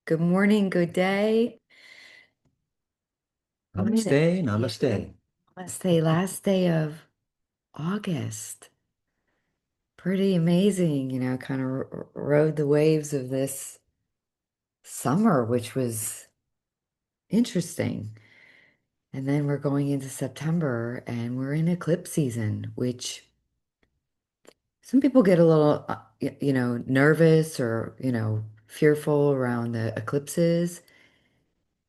Good morning, good day. Namaste, Yeah, namaste. Namaste, last day of August. Pretty amazing, kind of rode the waves of this summer, which was interesting. And then we're going into September and we're in eclipse season, which some people get a little, nervous or, fearful around the eclipses.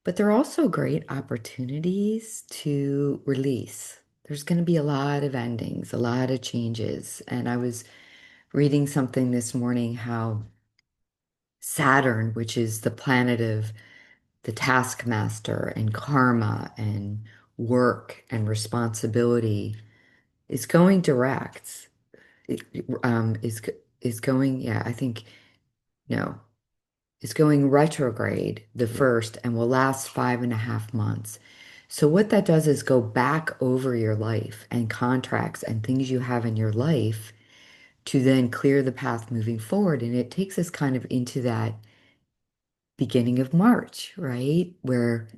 But there are also great opportunities to release. There's going to be a lot of endings, a lot of changes. And I was reading something this morning how Saturn, which is the planet of the taskmaster and karma and work and responsibility, is going direct. It, is going, yeah, I think, no, is going retrograde the first and will last 5.5 months. So what that does is go back over your life and contracts and things you have in your life to then clear the path moving forward. And it takes us kind of into that beginning of March, right? Where,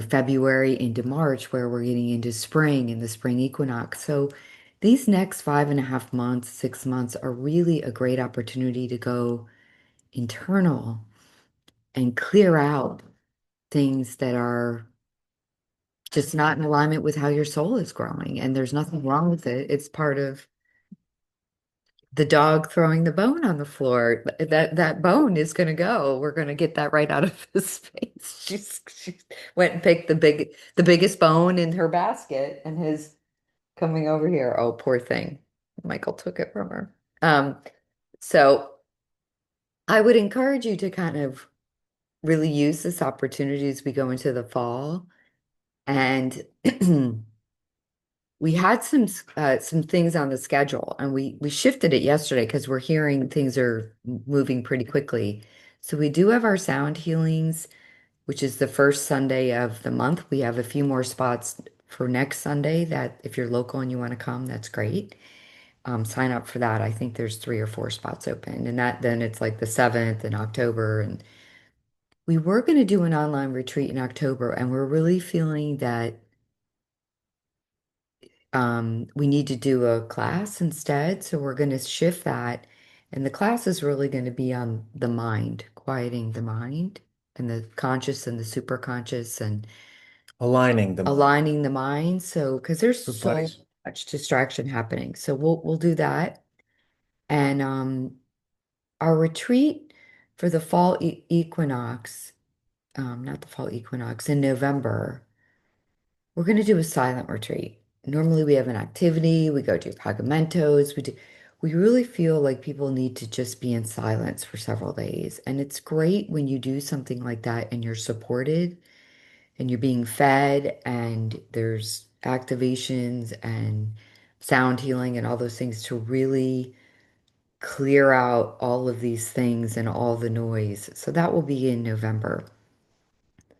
February into March, where we're getting into spring and the spring equinox. So these next 5.5 months, 6 months are really a great opportunity to go internal and clear out things that are just not in alignment with how your soul is growing. And there's nothing wrong with it. It's part of the dog throwing the bone on the floor. That bone is going to go. We're going to get that right out of his face. She went and picked the biggest bone in her basket and his coming over here. Oh, poor thing. Michael took it from her. So I would encourage you to kind of really use this opportunity as we go into the fall. And we had some things on the schedule, and we shifted it yesterday because we're hearing things are moving pretty quickly. So we do have our sound healings, which is the first Sunday of the month. We have a few more spots for next Sunday that if you're local and you want to come, that's great. Sign up for that. I think there's 3 or 4 spots open, and that then it's like the 7th in October. And we were going to do an online retreat in October, and we're really feeling that we need to do a class instead. So we're going to shift that. And the class is really going to be on the mind, quieting the mind and the conscious and the superconscious and Aligning the mind. aligning the mind. So, because there's so Precise. much distraction happening. So we'll do that. And our retreat for the fall e equinox, not the fall equinox, in November. We're going to do a silent retreat. Normally we have an activity, we go do pagamentos, we really feel like people need to just be in silence for several days. And it's great when you do something like that and you're supported and you're being fed and there's activations and sound healing and all those things to really clear out all of these things and all the noise. So that will be in November.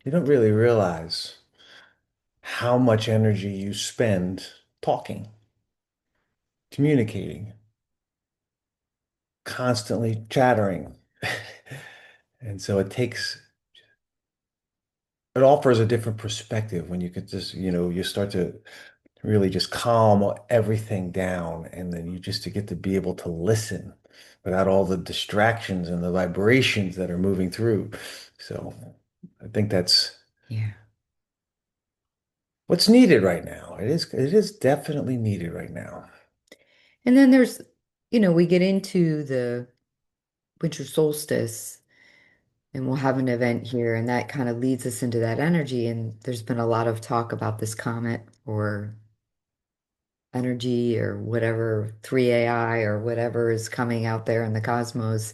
You don't really realize how much energy you spend talking, communicating, constantly chattering. And so it offers a different perspective when you can just, you start to really just calm everything down. And then you just to get to be able to listen without all the distractions and the vibrations that are moving through. So I think that's Yeah. what's needed right now. It is definitely needed right now. And then there's, we get into the winter solstice and we'll have an event here and that kind of leads us into that energy. And there's been a lot of talk about this comet or energy or whatever 3AI or whatever is coming out there in the cosmos.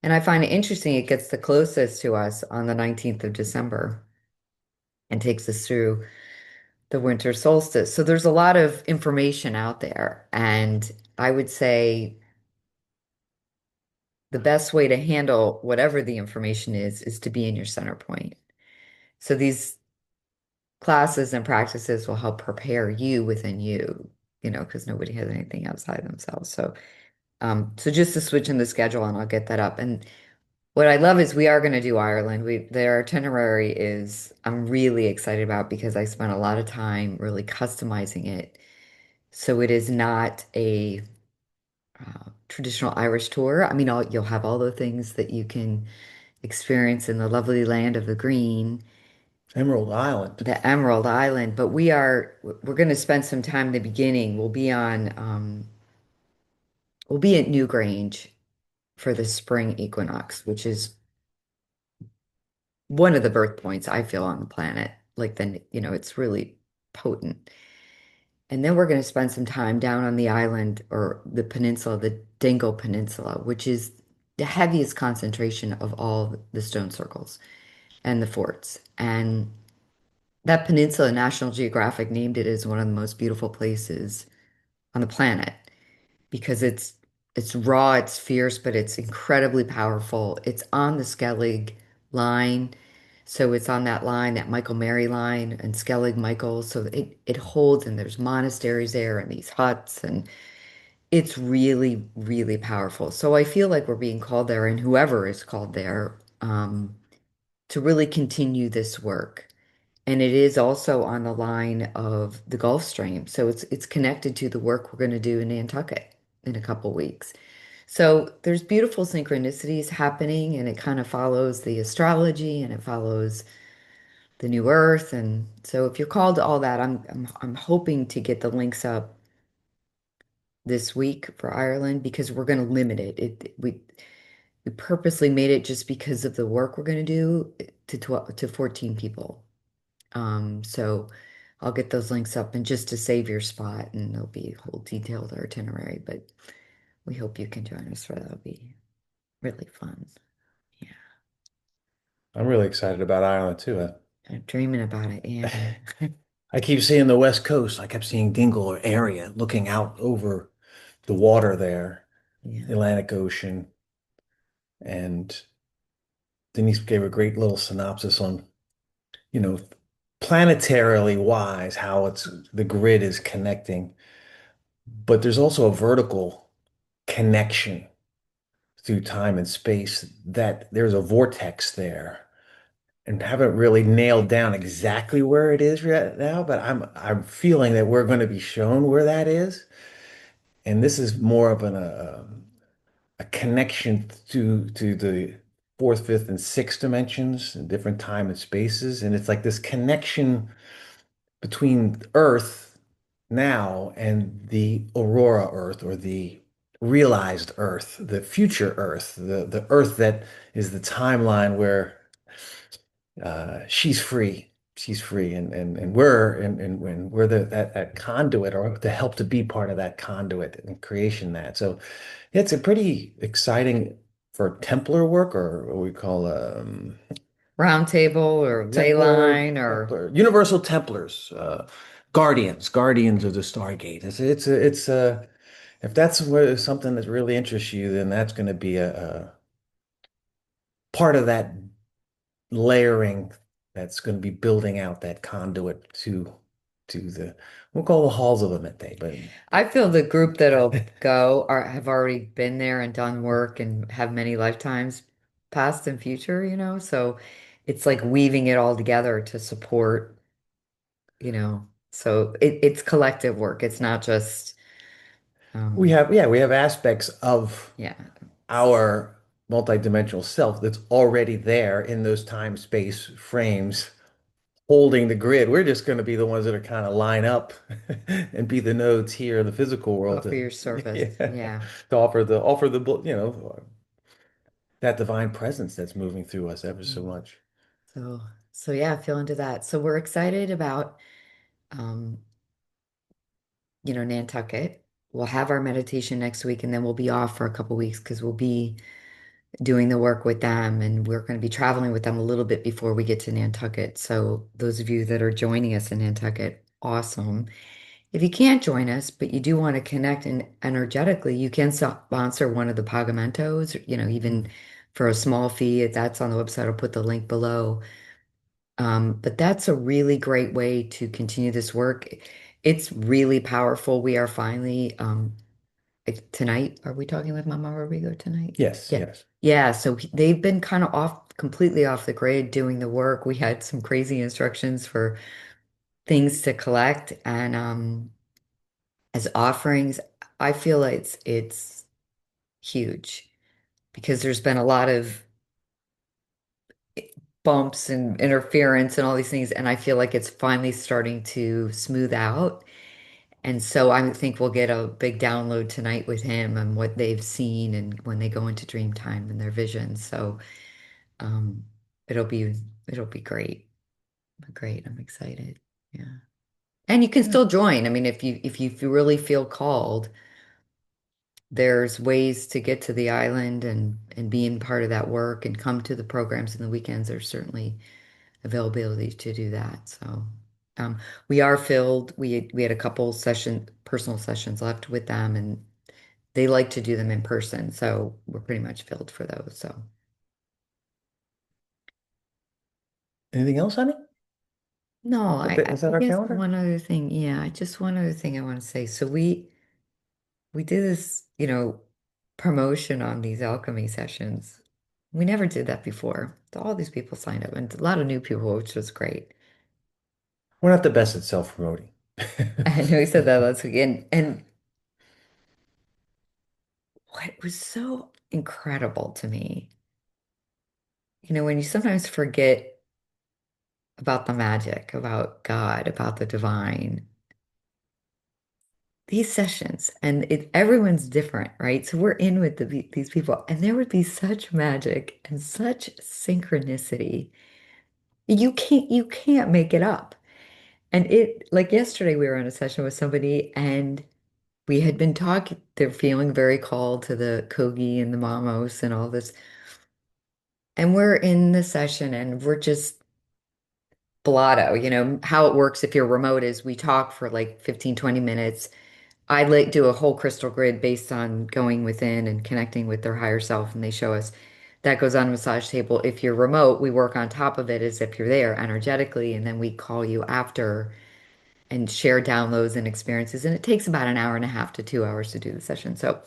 And I find it interesting it gets the closest to us on the 19th of December and takes us through the winter solstice. So there's a lot of information out there. And I would say the best way to handle whatever the information is to be in your center point. So these classes and practices will help prepare you within you, because nobody has anything outside themselves. So, so just to switch in the schedule and I'll get that up. And what I love is we are going to do Ireland. Their itinerary is I'm really excited about because I spent a lot of time really customizing it. So it is not a traditional Irish tour. I mean, you'll have all the things that you can experience in the lovely land of the green, Emerald Island. the Emerald Island, but we're going to spend some time in the beginning. We'll be at Newgrange for the spring equinox, which is one of the birth points I feel on the planet. Like then, it's really potent. And then we're going to spend some time down on the island or the peninsula, the Dingle Peninsula, which is the heaviest concentration of all the stone circles and the forts. And that peninsula, National Geographic named it as one of the most beautiful places on the planet because it's raw, it's fierce, but it's incredibly powerful. It's on the Skellig line. So it's on that line, that Michael Mary line and Skellig Michael. So it holds and there's monasteries there and these huts and it's really, really powerful. So I feel like we're being called there and whoever is called there to really continue this work. And it is also on the line of the Gulf Stream. So it's connected to the work we're going to do in Nantucket in a couple weeks. So there's beautiful synchronicities happening and it kind of follows the astrology and it follows the new earth. And so if you're called to all that, I'm hoping to get the links up this week for Ireland because we're going to limit it. We purposely made it just because of the work we're going to do to 12, to 14 people. So I'll get those links up and just to save your spot and there'll be a whole detailed itinerary, but we hope you can join us for that. It'll be really fun. Yeah. I'm really excited about Ireland too. I'm dreaming about it. Yeah. I keep seeing the West Coast. I kept seeing Dingle area, looking out over the water there, the Yeah. Atlantic Ocean. And Denise gave a great little synopsis on, you know, planetarily wise, how the grid is connecting. But there's also a vertical connection through time and space that there's a vortex there. And haven't really nailed down exactly where it is right now, but I'm feeling that we're going to be shown where that is. And this is more of a connection to the fourth, fifth, and sixth dimensions and different time and spaces. And it's like this connection between Earth now and the Aurora Earth or the realized Earth, the future Earth, the Earth that is the timeline where she's free. She's free, and we're that conduit or the help to be part of that conduit and creation that. So it's a pretty exciting for Templar work or what we call Round table or ley line or Universal Templars, guardians of the Stargate. It's if that's something that really interests you, then that's going to be a part of that layering that's going to be building out that conduit to the we'll call the halls of Amete, but I feel the group that'll go are have already been there and done work and have many lifetimes past and future, so it's like weaving it all together to support, so it's collective work. It's not just um we have aspects of yeah. our multidimensional self that's already there in those time space frames holding the grid. We're just going to be the ones that are kind of line up and be the nodes here in the physical world Offer to your service. yeah, Yeah. to offer the that divine presence that's moving through us ever so Mm. much. So yeah, feel into that. So we're excited about um, Nantucket. We'll have our meditation next week and then we'll be off for a couple weeks because we'll be doing the work with them and we're going to be traveling with them a little bit before we get to Nantucket. So those of you that are joining us in Nantucket, awesome. If you can't join us, but you do want to connect and energetically, you can sponsor one of the pagamentos, even for a small fee. That's on the website. I'll put the link below. But that's a really great way to continue this work. It's really powerful. We are finally Tonight, are we talking with Mama Rodrigo tonight? Yes, Yeah. yes. Yeah, so they've been kind of completely off the grid doing the work. We had some crazy instructions for things to collect, and as offerings, I feel it's huge because there's been a lot of bumps and interference and all these things, and I feel like it's finally starting to smooth out. And so I think we'll get a big download tonight with him and what they've seen and when they go into dream time and their visions. So um it'll be it'll be great. Great. I'm excited. Yeah. And you can Yeah. still join. I mean, if you really feel called, there's ways to get to the island and being part of that work and come to the programs in the weekends. There's certainly availability to do that. So we are filled. We had a couple personal sessions left with them, and they like to do them in person. So we're pretty much filled for those. So Anything else, honey? no, Is that I our guess calendar? one other thing. Yeah, just one other thing I want to say. So we did this, promotion on these alchemy sessions. We never did that before. All these people signed up and a lot of new people, which was great. We're not the best at self-promoting. I know he said that last week. And what was so incredible to me, when you sometimes forget about the magic, about God, about the divine, these sessions, and everyone's different, right? So we're in with these people, and there would be such magic and such synchronicity. You can't make it up. And like yesterday, we were on a session with somebody, and we had been talking. They're feeling very called to the Kogi and the Mamos and all this. And we're in the session, and we're just blotto. How it works if you're remote is we talk for like 15, 20 minutes. I like do a whole crystal grid based on going within and connecting with their higher self, and they show us that goes on a massage table. If you're remote, we work on top of it as if you're there energetically, and then we call you after and share downloads and experiences. And it takes about an hour and a half to 2 hours to do the session. So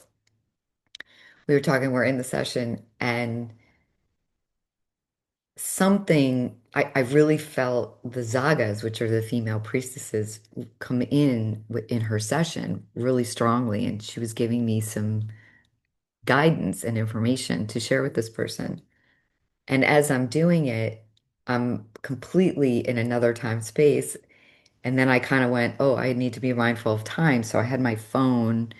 we were talking, we're in the session, and I really felt the Zagas, which are the female priestesses, come in her session really strongly, and she was giving me some guidance and information to share with this person. And as I'm doing it, I'm completely in another time space. And then I kind of went, oh, I need to be mindful of time. So I had my phone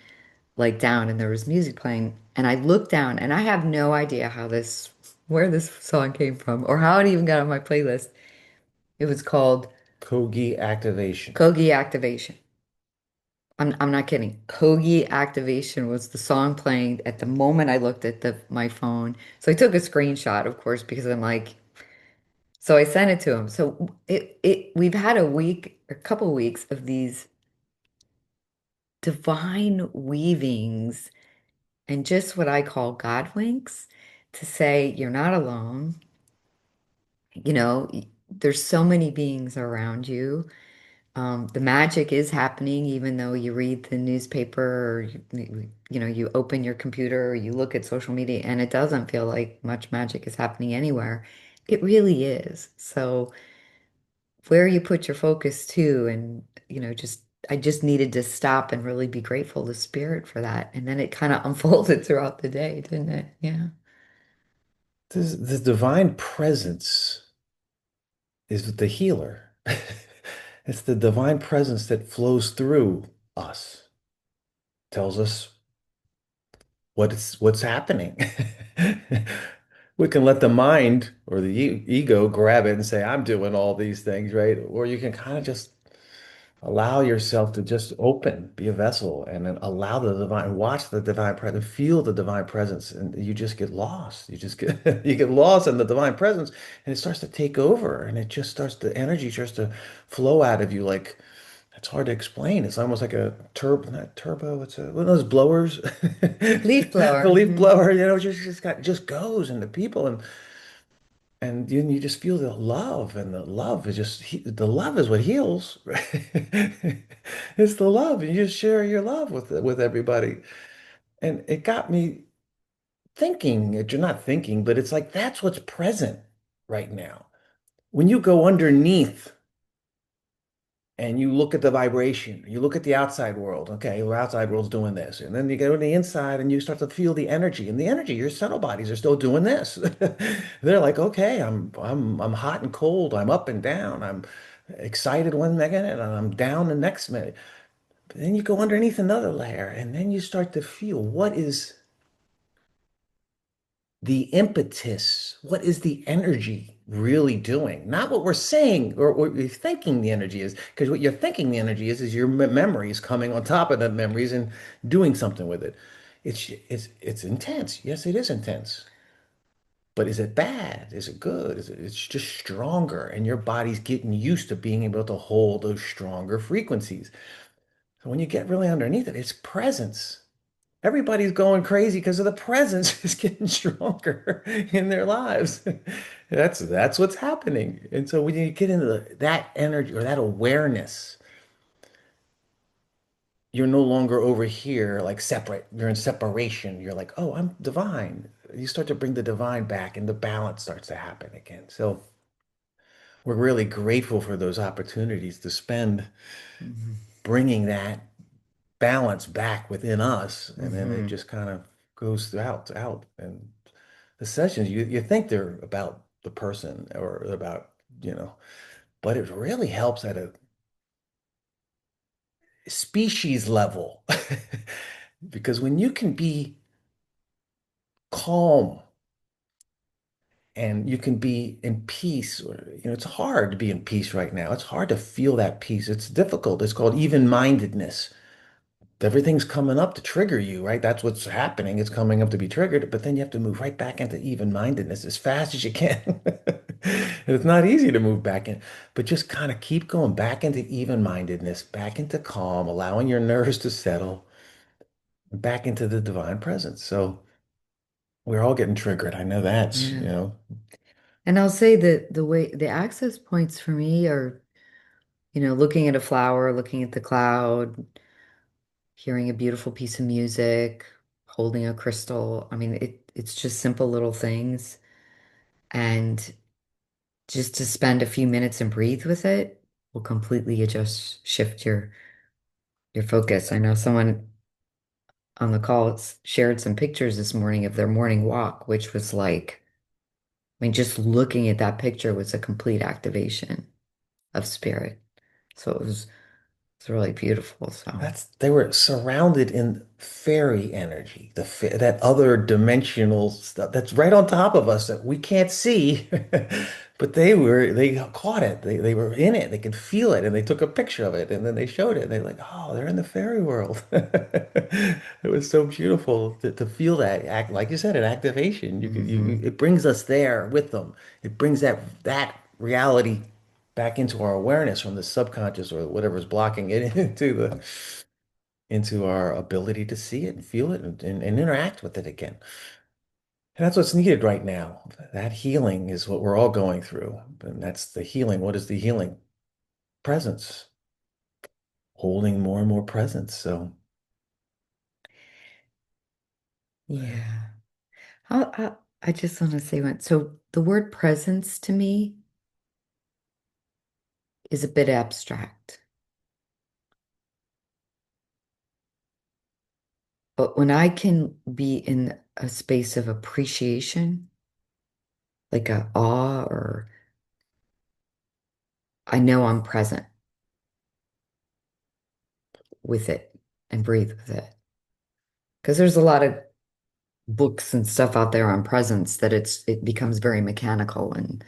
like down and there was music playing. And I looked down and I have no idea where this song came from or how it even got on my playlist. It was called Kogi activation. Kogi Activation. I'm not kidding. Kogi Activation was the song playing at the moment I looked at my phone. So I took a screenshot, of course, because I'm like, so I sent it to him. So we've had a couple weeks of these divine weavings and just what I call God winks to say you're not alone. You know, there's so many beings around you. The magic is happening, even though you read the newspaper or you open your computer or you look at social media and it doesn't feel like much magic is happening anywhere. It really is. So where you put your focus to, and just I just needed to stop and really be grateful to spirit for that. And then it kind of unfolded throughout the day, didn't it? Yeah. This divine presence is the healer. It's the divine presence that flows through us, tells us what's happening. We can let the mind or the ego grab it and say, I'm doing all these things, right? Or you can kind of just allow yourself to just open, be a vessel, and then allow the divine, watch the divine presence, feel the divine presence, and you just get lost. You just get you get lost in the divine presence, and it starts to take over, and it just starts the energy starts to flow out of you like it's hard to explain. It's almost like a turbo, not turbo. It's one of those blowers, Leaf a blower. leaf Mhm. blower. Just goes into people, and you just feel the love, and the love is the love is what heals, right? It's the love, and you just share your love with everybody. And it got me thinking, you're not thinking, but it's like that's what's present right now. When you go underneath and you look at the vibration, you look at the outside world. Okay, the outside world's doing this, and then you go to the inside and you start to feel the energy. And the energy, your subtle bodies are still doing this. They're like, okay, I'm hot and cold. I'm up and down. I'm excited one minute and I'm down the next minute. But then you go underneath another layer, and then you start to feel what is the impetus, what is the energy really doing? Not what we're saying or what you're thinking the energy is, because what you're thinking the energy is your memories coming on top of the memories and doing something with it. It's intense. Yes, it is intense. But is it bad? Is it good? It's just stronger, and your body's getting used to being able to hold those stronger frequencies. So when you get really underneath it, it's presence. Everybody's going crazy because of the presence is getting stronger in their lives. That's what's happening. And so when you get into that energy or that awareness, you're no longer over here like separate. You're in separation. You're like, oh, I'm divine. You start to bring the divine back and the balance starts to happen again. So we're really grateful for those opportunities to spend Hmm. bringing that balance back within us, and then it Hmm. just kind of goes out. And the sessions, you think they're about the person or about, but it really helps at a species level. Because when you can be calm and you can be in peace, or, it's hard to be in peace right now. It's hard to feel that peace. It's difficult. It's called even-mindedness. Everything's coming up to trigger you, right? That's what's happening. It's coming up to be triggered, but then you have to move right back into even-mindedness as fast as you can. And it's not easy to move back in, but just kind of keep going back into even-mindedness, back into calm, allowing your nerves to settle, back into the divine presence. So we're all getting triggered. I know that's, Yeah. And I'll say that the way the access points for me are, looking at a flower, looking at the cloud, hearing a beautiful piece of music, holding a crystal. I mean, it's just simple little things. And just to spend a few minutes and breathe with it will completely adjust, shift your focus. I know someone on the call shared some pictures this morning of their morning walk, which was like, I mean, just looking at that picture was a complete activation of spirit. So it's really beautiful. So They were surrounded in fairy energy, that other dimensional stuff that's right on top of us that we can't see, but they caught it. They were in it. They could feel it, and they took a picture of it, and then they showed it. And they're like, "Oh, they're in the fairy world." It was so beautiful to feel that act, like you said, an activation. mhm. It brings us there with them. It brings that reality back into our awareness from the subconscious or whatever's blocking it into our ability to see it and feel it and interact with it again. And that's what's needed right now. That healing is what we're all going through. And that's the healing. What is the healing? Presence, holding more and more presence. So Yeah. I just want to say one. So the word presence to me is a bit abstract. But when I can be in a space of appreciation, like a awe, or I know I'm present with it and breathe with it. Because there's a lot of books and stuff out there on presence that it becomes very mechanical and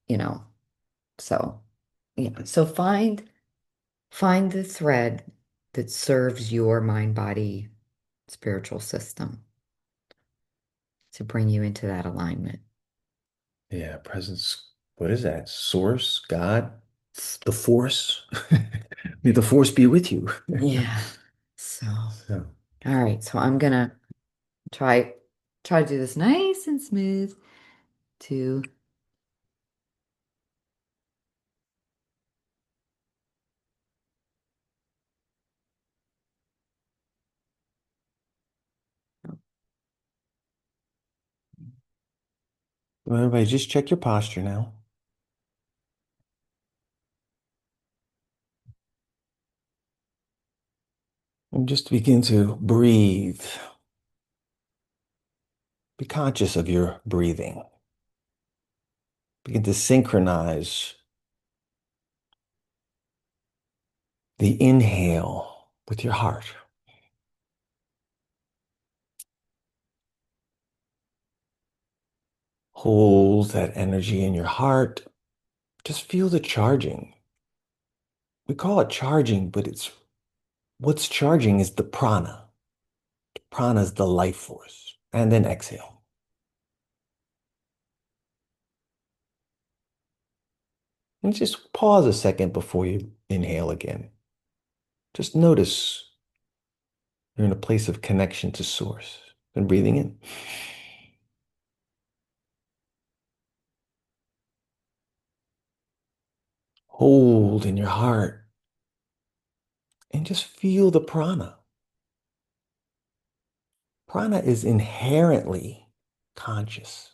you know, so So find the thread that serves your mind, body, spiritual system to bring you into that alignment. yeah, presence. What is that? Source, God, the force. May the force be with you. Yeah. So, all So, right. So I'm gonna try try to do this nice and smooth to Everybody, just check your posture now. And just begin to breathe. Be conscious of your breathing. Begin to synchronize the inhale with your heart. Hold that energy in your heart. Just feel the charging. We call it charging, but it's what's charging is the prana. Prana is the life force. And then exhale. And just pause a second before you inhale again. Just notice you're in a place of connection to source. And breathing in. Hold in your heart and just feel the prana. Prana is inherently consciousness,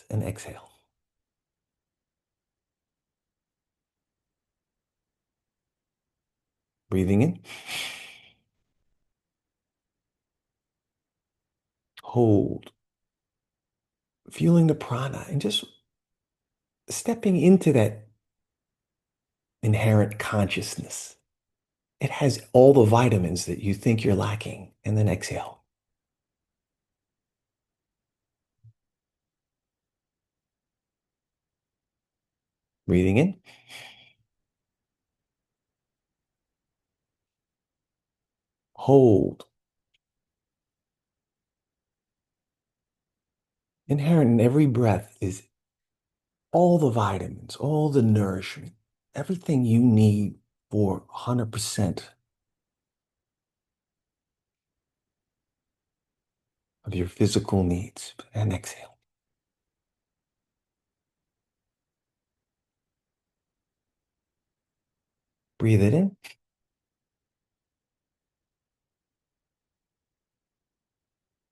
and exhale. Breathing in. Hold. Feeling the prana and just stepping into that inherent consciousness. It has all the vitamins that you think you're lacking. And then exhale. Breathing in. Hold. Inherent in every breath is all the vitamins, all the nourishment, everything you need for 100% of your physical needs. And exhale. Breathe it in.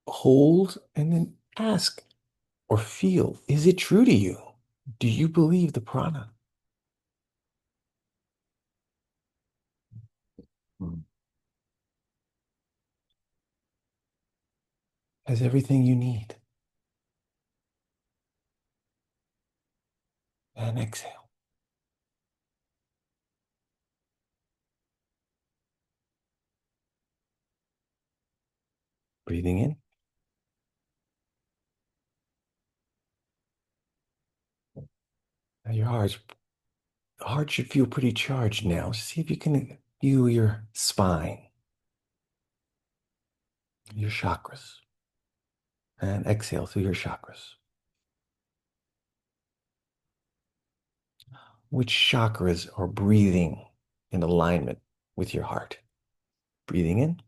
Hold and then ask or feel, is it true to you? Do you believe the prana? Mm. Has everything you need? And exhale. Breathing in. Now your heart should feel pretty charged now. See if you can feel your spine, your chakras, and exhale through your chakras. Which chakras are breathing in alignment with your heart? Breathing in.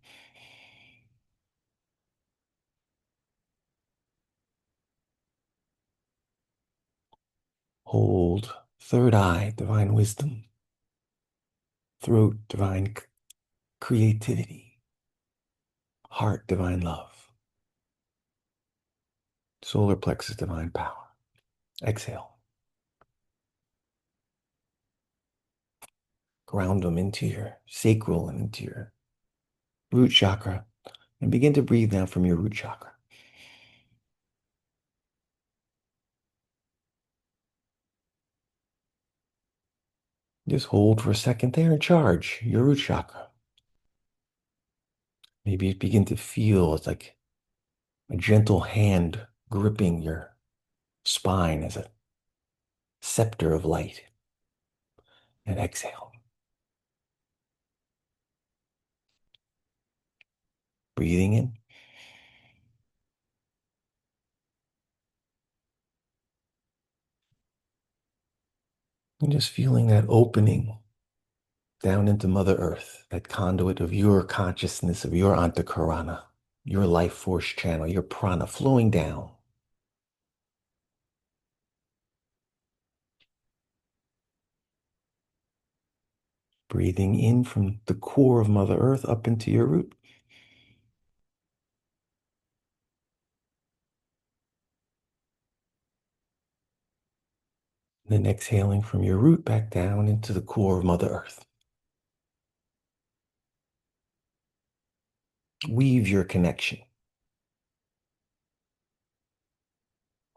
Hold. Third eye, divine wisdom. Throat, divine creativity. Heart, divine love. Solar plexus, divine power. Exhale. Ground them into your sacral and into your root chakra. And begin to breathe now from your root chakra. Just hold for a second there and charge your root chakra. Maybe you begin to feel it's like a gentle hand gripping your spine as a scepter of light. And exhale. Breathing in. And just feeling that opening down into Mother Earth, that conduit of your consciousness, of your antakarana, your life force channel, your prana flowing down. Breathing in from the core of Mother Earth up into your root. And then exhaling from your root back down into the core of Mother Earth. Weave your connection.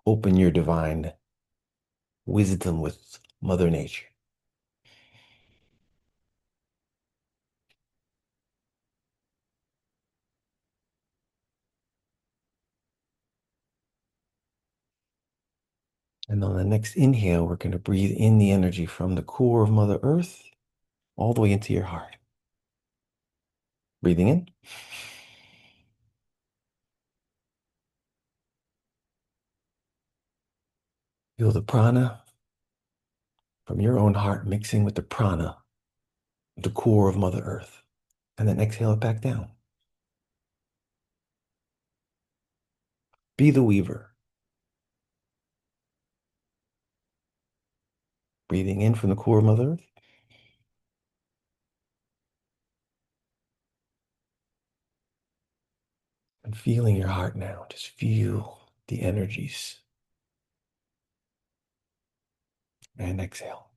Open your divine wisdom with Mother Nature. And on the next inhale, we're going to breathe in the energy from the core of Mother Earth all the way into your heart. Breathing in. Feel the prana from your own heart mixing with the prana, the core of Mother Earth. And then exhale it back down. Be the weaver. Breathing in from the core of Mother Earth. And feeling your heart now. Just feel the energies. And exhale.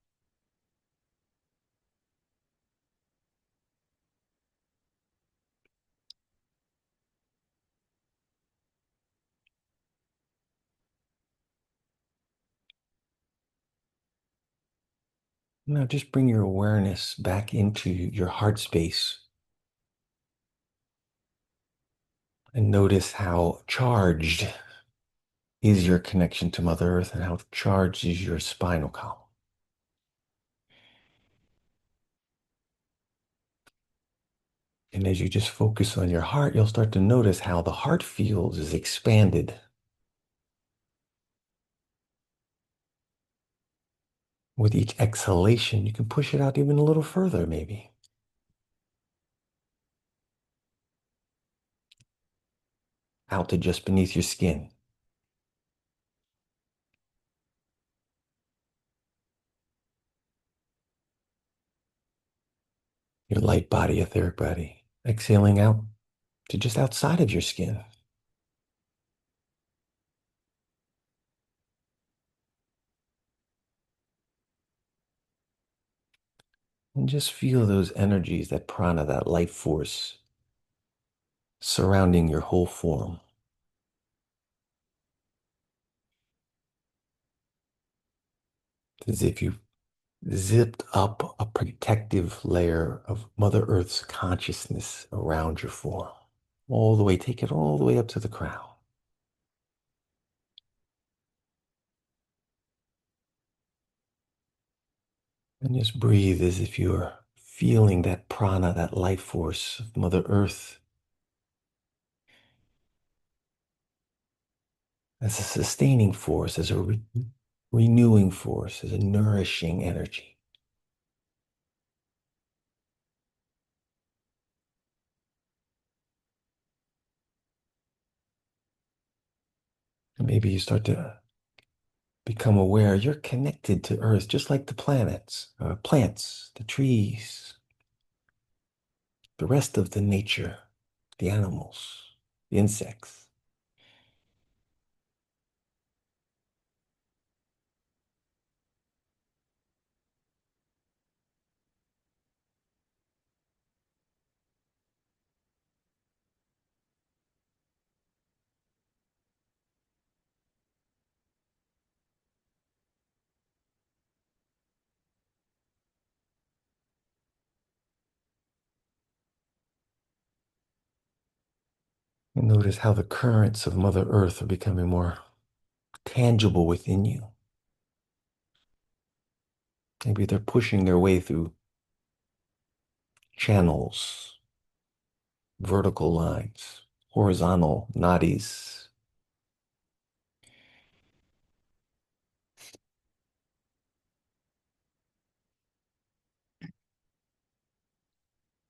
Now just bring your awareness back into your heart space and notice how charged is your connection to Mother Earth and how charged is your spinal column. And as you just focus on your heart, you'll start to notice how the heart field is expanded. With each exhalation, you can push it out even a little further, maybe, out to just beneath your skin. Your light body, etheric body, exhaling out to just outside of your skin. And just feel those energies, that prana, that life force surrounding your whole form. As if you zipped up a protective layer of Mother Earth's consciousness around your form. All the way, take it all the way up to the crown. And just breathe as if you're feeling that prana, that life force of Mother Earth as a sustaining force, as a renewing force, as a nourishing energy. And maybe you start to become aware you're connected to Earth, just like the planets, plants, the trees, the rest of the nature, the animals, the insects. And notice how the currents of Mother Earth are becoming more tangible within you. Maybe they're pushing their way through channels, vertical lines, horizontal nadis.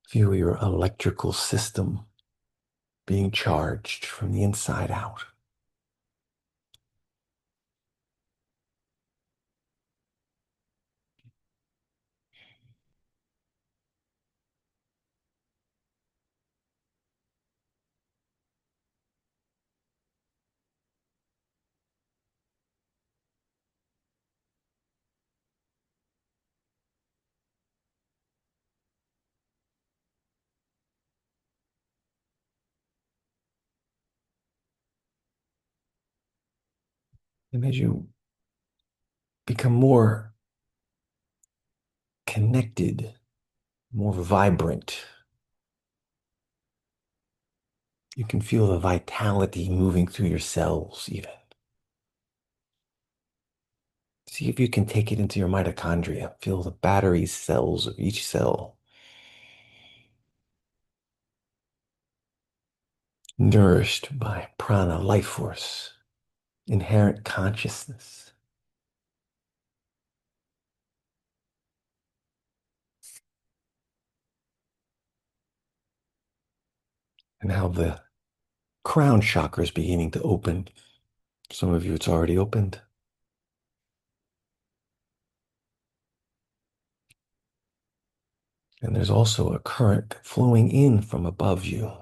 Feel your electrical system being charged from the inside out. And as you become more connected, more vibrant, you can feel the vitality moving through your cells, even. See if you can take it into your mitochondria. Feel the battery cells of each cell nourished by prana, life force, inherent consciousness, and how the crown chakra is beginning to open. Some of you, it's already opened. And there's also a current flowing in from above you.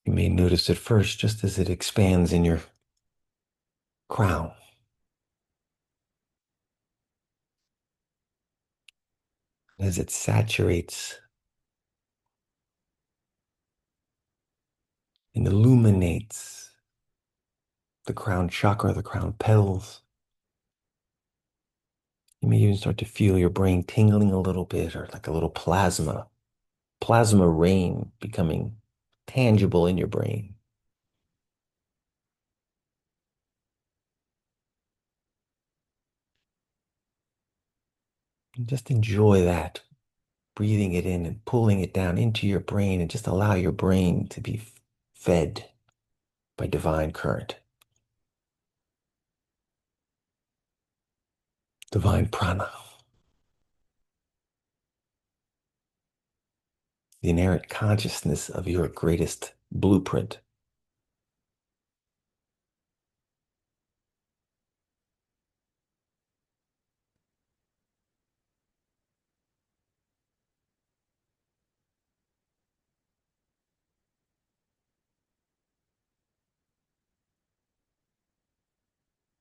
You may notice at first just as it expands in your crown, as it saturates and illuminates the crown chakra, the crown petals. You may even start to feel your brain tingling a little bit, or like a little plasma rain becoming tangible in your brain. And just enjoy that, breathing it in and pulling it down into your brain, and just allow your brain to be fed by divine current, divine prana, the inherent consciousness of your greatest blueprint.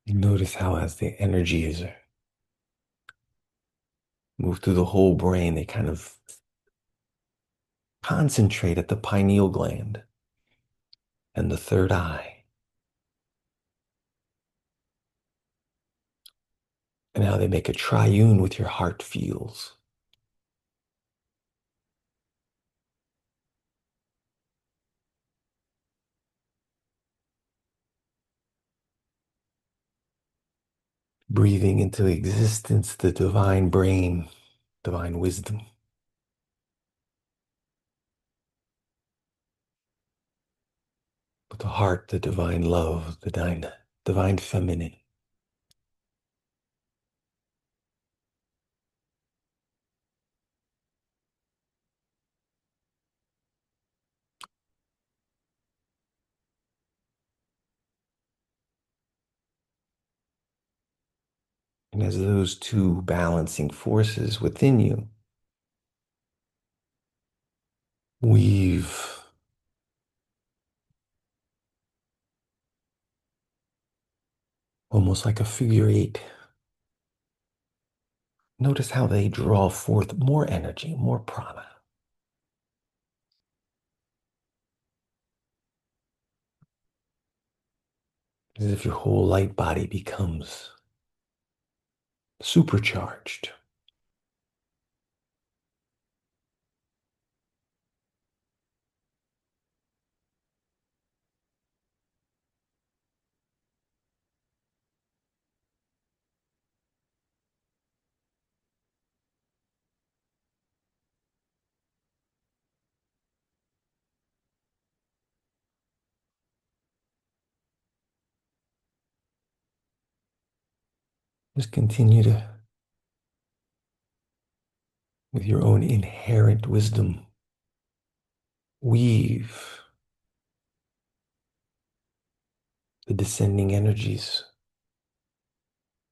You notice how as the energies move through the whole brain, they kind of concentrate at the pineal gland and the third eye, and how they make a triune with your heart feels. Breathing into existence the divine brain, divine wisdom, but the heart, the divine love, the divine feminine. And as those two balancing forces within you weave almost like a figure eight, notice how they draw forth more energy, more prana, as if your whole light body becomes supercharged. Just continue to, with your own inherent wisdom, weave the descending energies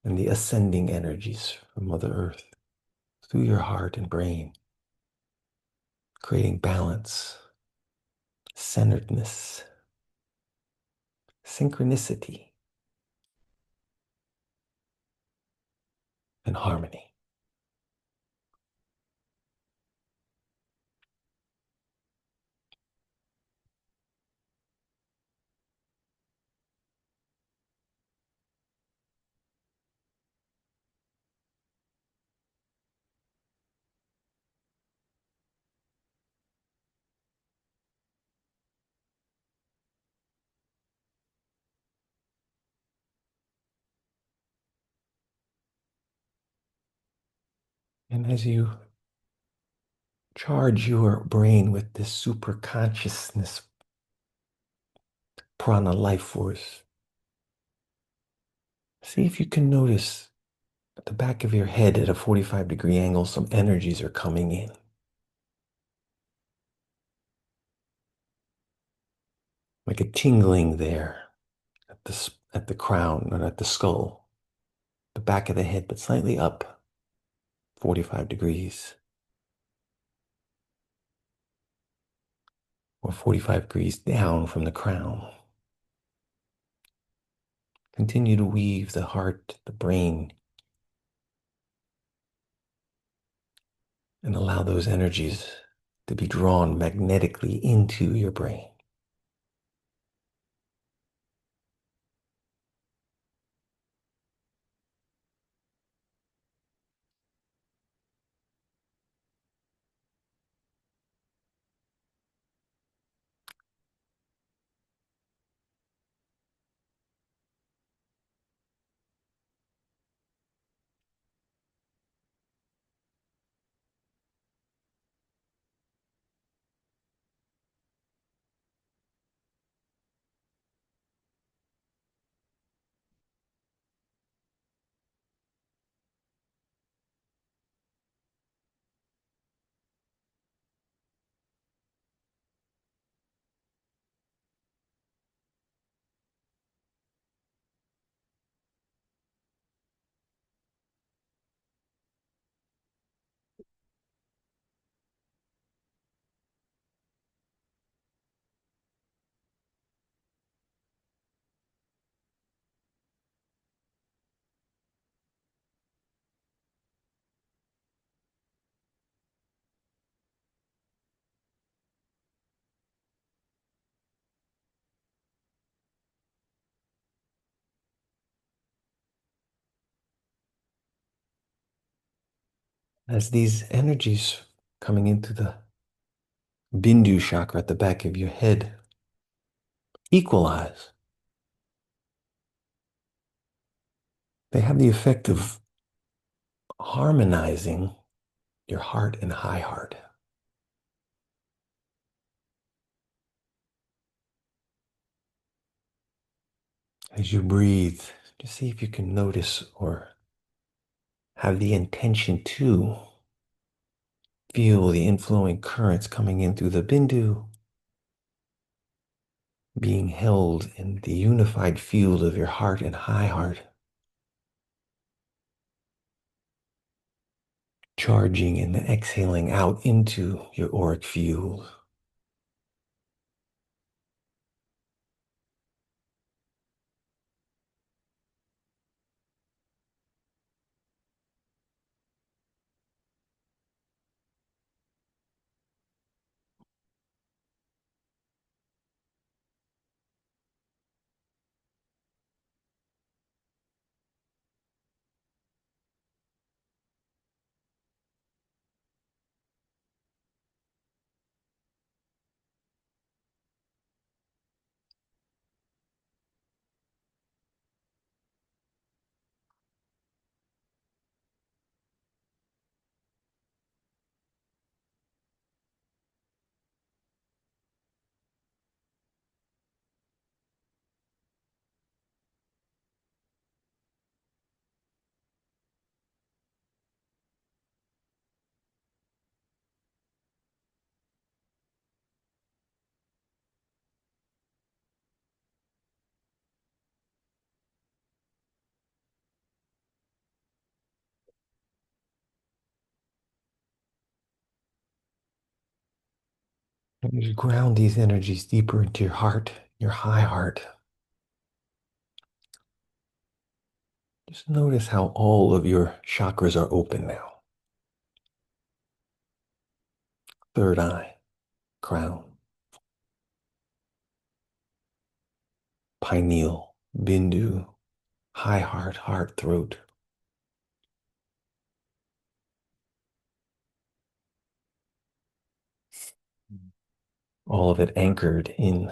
and the ascending energies from Mother Earth through your heart and brain, creating balance, centeredness, synchronicity, and harmony. And as you charge your brain with this superconsciousness prana life force, see if you can notice at the back of your head at a 45-degree angle, some energies are coming in. Like a tingling there at the crown and at the skull, the back of the head, but slightly up 45 degrees or 45 degrees down from the crown. Continue to weave the heart, the brain, and allow those energies to be drawn magnetically into your brain. As these energies coming into the Bindu chakra at the back of your head equalize, they have the effect of harmonizing your heart and high heart. As you breathe, just see if you can notice or have the intention to feel the inflowing currents coming in through the Bindu, being held in the unified field of your heart and high heart, charging and exhaling out into your auric field. And you ground these energies deeper into your heart, your high heart. Just notice how all of your chakras are open now. Third eye, crown, pineal, bindu, high heart, heart, throat. All of it anchored in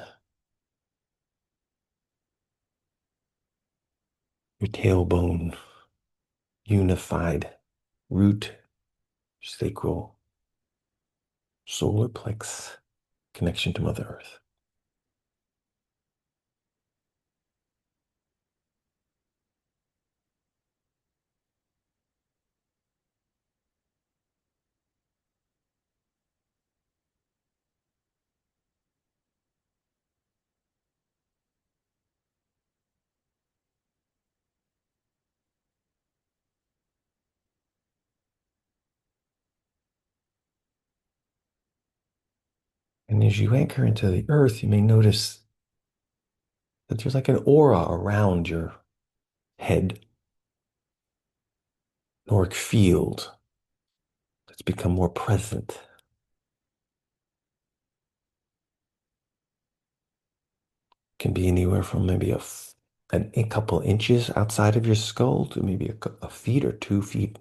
your tailbone, unified root, sacral solar plex connection to Mother Earth. And as you anchor into the earth, you may notice that there's like an aura around your head, an auric field that's become more present. Can be anywhere from maybe a couple inches outside of your skull to maybe a feet or 2 feet.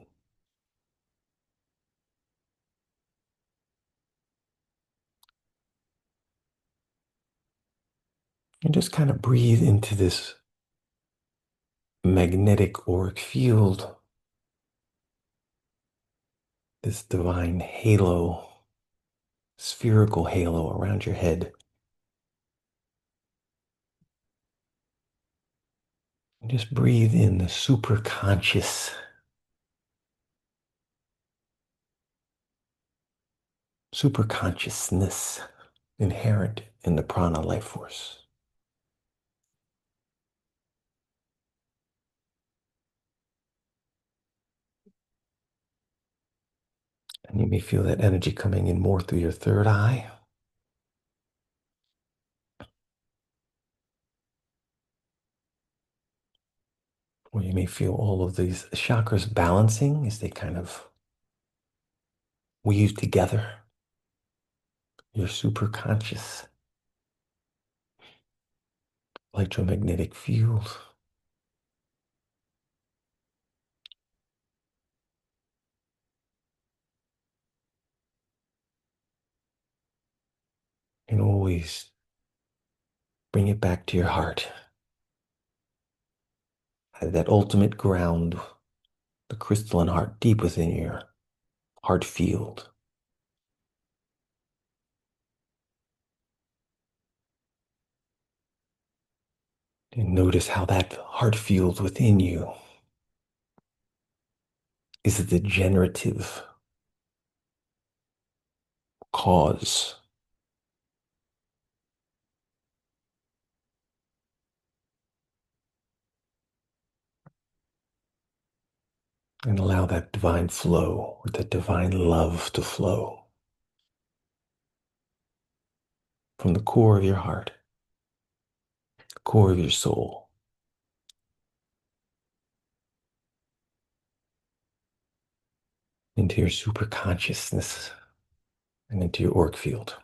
And just kind of breathe into this magnetic auric field, this divine halo, spherical halo around your head. And just breathe in the superconsciousness inherent in the prana life force. And you may feel that energy coming in more through your third eye. Or you may feel all of these chakras balancing as they kind of weave together. Your superconscious electromagnetic field. And always bring it back to your heart. That ultimate ground, the crystalline heart deep within your heart field. And notice how that heart field within you is the generative cause. And allow that divine flow, or that divine love to flow from the core of your heart, the core of your soul, into your superconsciousness and into your auric field.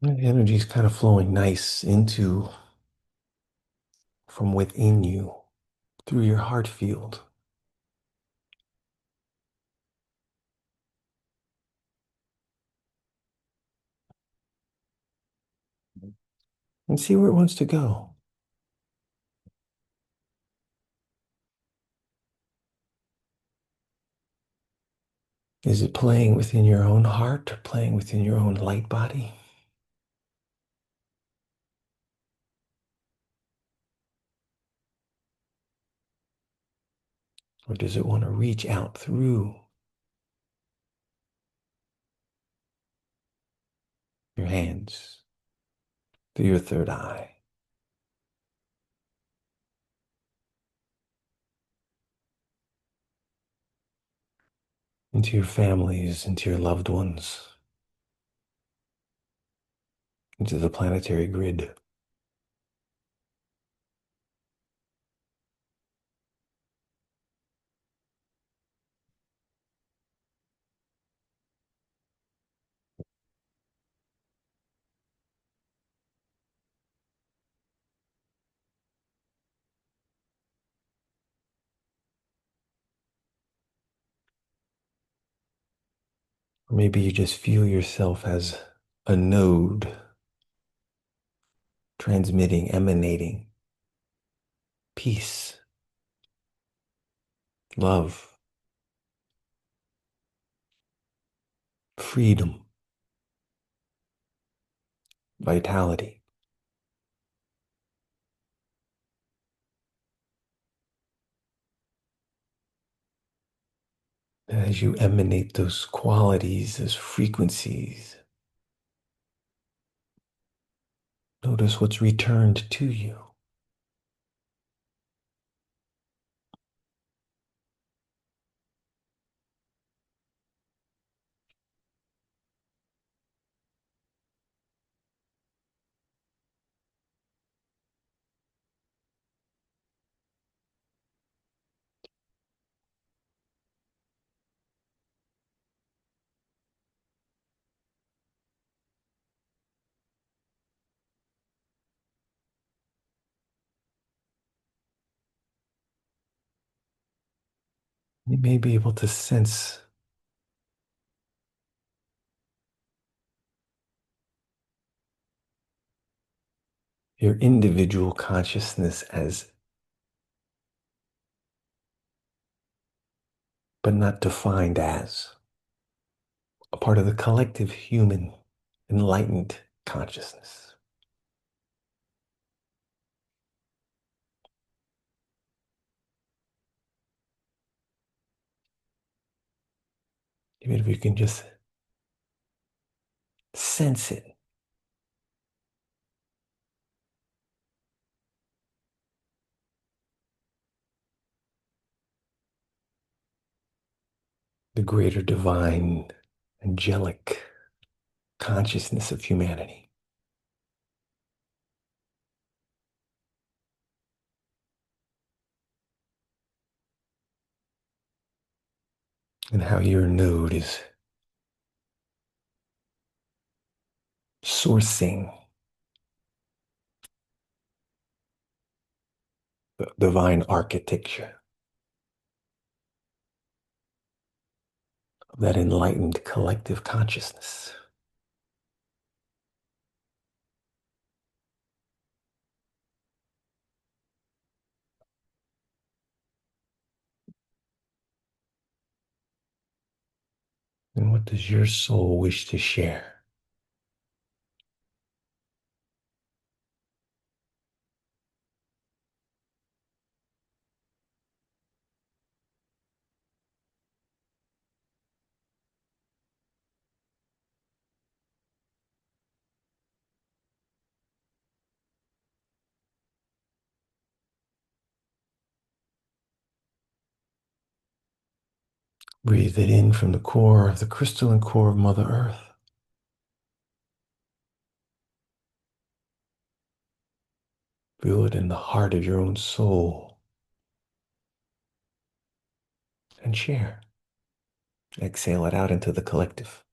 The energy is kind of flowing nice into from within you through your heart field. And see where it wants to go. Is it playing within your own heart or playing within your own light body? Or does it want to reach out through your hands, through your third eye, into your families, into your loved ones, into the planetary grid? Or maybe you just feel yourself as a node transmitting, emanating peace, love, freedom, vitality. And as you emanate those qualities, those frequencies, notice what's returned to you. You may be able to sense your individual consciousness as, but not defined as, a part of the collective human enlightened consciousness. Even if you can just sense it, the greater divine, angelic consciousness of humanity, and how your node is sourcing the divine architecture of that enlightened collective consciousness. And what does your soul wish to share? Breathe it in from the core of the crystalline core of Mother Earth. Feel it in the heart of your own soul and share. Exhale it out into the collective.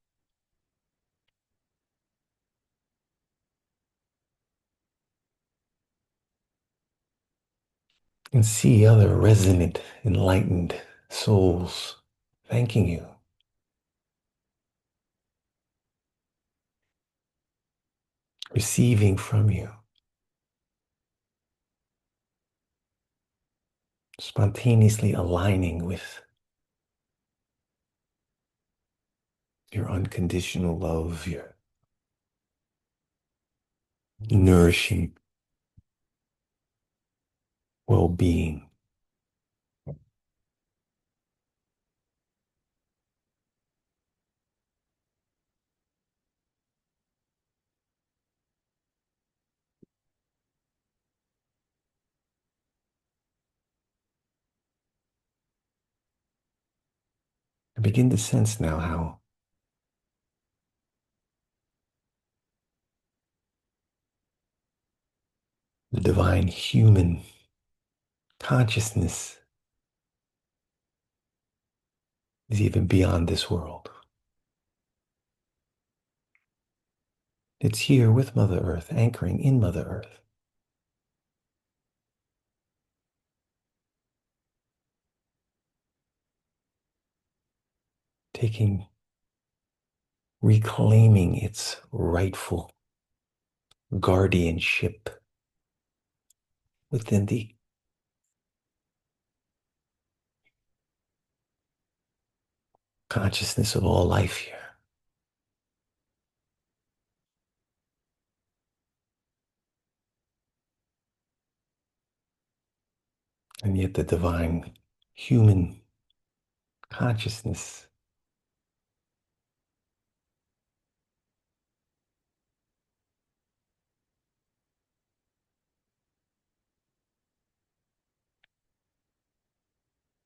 and see other resonant, enlightened souls thanking you, receiving from you, spontaneously aligning with your unconditional love, your nourishing well being. I begin to sense now how the divine human consciousness is even beyond this world. It's here with Mother Earth, anchoring in Mother Earth, taking, reclaiming its rightful guardianship within the consciousness of all life here. And yet the divine human consciousness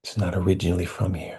is not originally from here.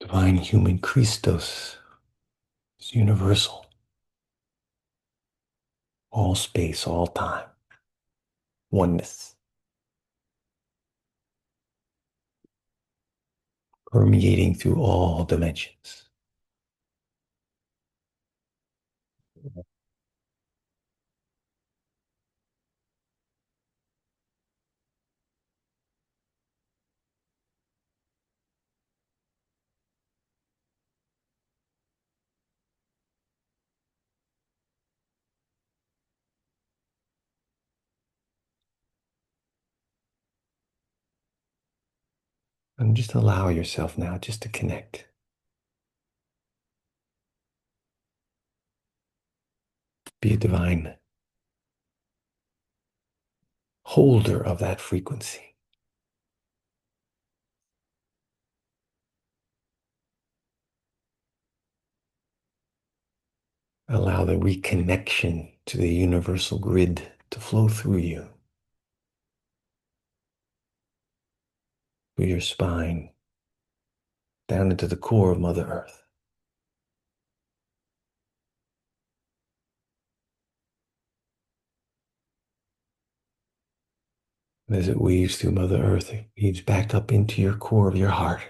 Divine human Christos is universal, all space, all time, oneness, permeating through all dimensions. And just allow yourself now just to connect. Be a divine holder of that frequency. Allow the reconnection to the universal grid to flow through you, through your spine, down into the core of Mother Earth. And as it weaves through Mother Earth, it weaves back up into your core of your heart,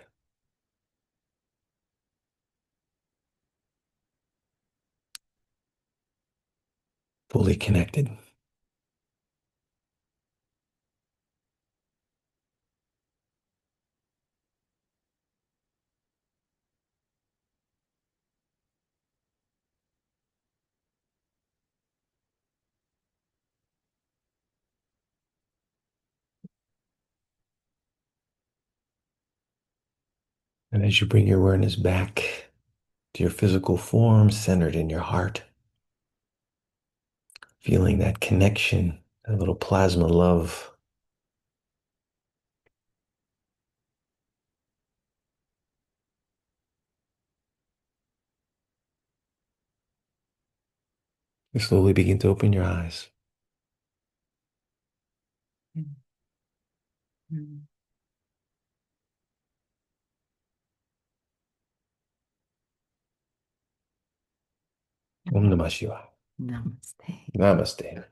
fully connected. And as you bring your awareness back to your physical form, centered in your heart, feeling that connection, that little plasma love, you slowly begin to open your eyes. Mhm. Om Namah Shivaya. Namaste. Namaste.